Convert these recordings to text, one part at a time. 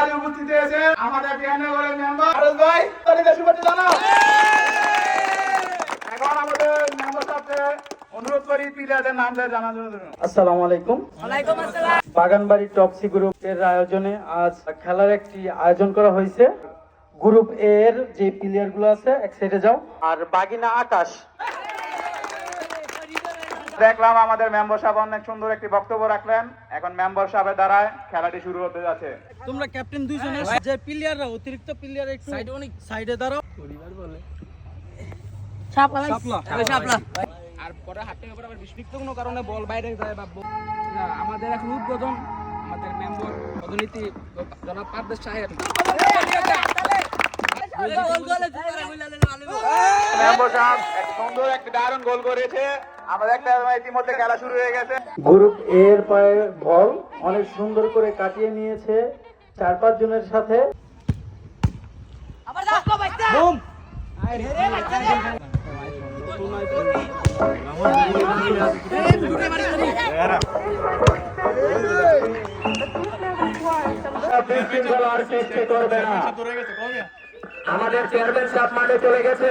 আজ উপস্থিত হয়েছে আমাদের বিয়ানীনগরের মেম্বার আরজ ভাই, তাদের শুভেচ্ছা জানাও। এখন আমাদের মেম্বার সাহেবকে অনুরোধ করি প্লেয়ারদের নাম ধরে জানার জন্য। আসসালামু আলাইকুম। ওয়ালাইকুম আসসালাম। বাগানবাড়ি টপসি গ্রুপের আয়োজনে আজ খেলার একটি আয়োজন করা হয়েছে। গ্রুপ এ এর যে প্লেয়ার গুলো আছে এক সাইডে যাও, আর বাগিনা আকাশ। দেখলাম আমাদের মেম্বার সাহেব অনেক সুন্দর একটি বক্তব্য রাখলেন। এখন মেম্বার সাহেবের দ্বারায় খেলাটি শুরু হতে যাচ্ছে। তোমরা ক্যাপ্টেন দুইজনের যে প্লেয়াররা অতিরিক্ত প্লেয়ার একটু সাইডে দাঁড়াও। শাপলা শাপলা আর পরে হাতে উপর আবার বিস্মিত কোনো কারণে বল বাইরে যায় বা না, আমাদের এখন উদ্বোধন আমাদের মেম্বার পদনীতি জনাব পারভেজ সাহেব। মেম্বার সাহেব এক সুন্দর একটি দারুণ গোল করেছে। আমাদের একটা ইতিমধ্যে খেলা শুরু হয়ে গেছে। গ্রুপ এ এর পায়ে বল অনেক সুন্দর করে কাটিয়ে নিয়েছে 4-5 জনের সাথে। আবার দাও বাচ্চা বুম আমাদের চেয়ারম্যান সাহেব মাঠে চলে গেছে।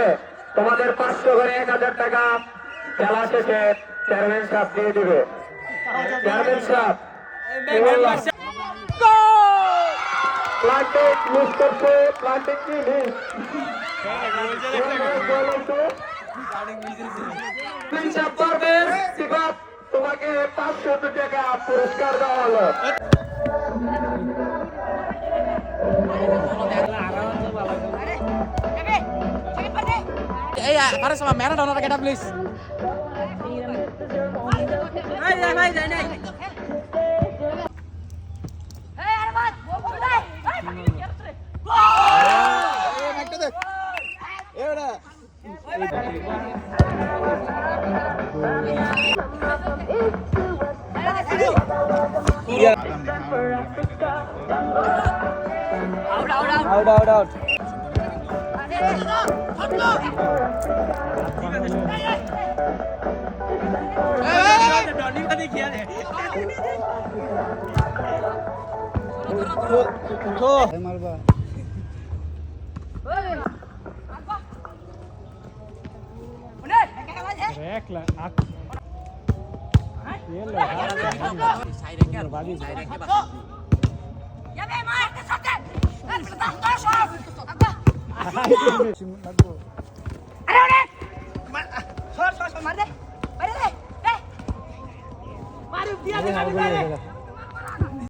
তোমাদের 500 করে 1000 টাকা খেলা শেষে চেয়ারম্যান সাহেব দিয়ে দিবে। চেয়ারম্যান সাহেব প্লান্টিক মিস করছে, প্লান্টিক কি মিস? তোমাকে 500 টাকা পুরস্কার দেওয়া হলো। এই আরে সব ম্যারাডোনার কেটা প্লিজ এই ভাই যাই নাই এই আরে বাদ বল দে এই ম্যাচটা দেখ এডা আউট মার দে মার দে মার দিয়া দে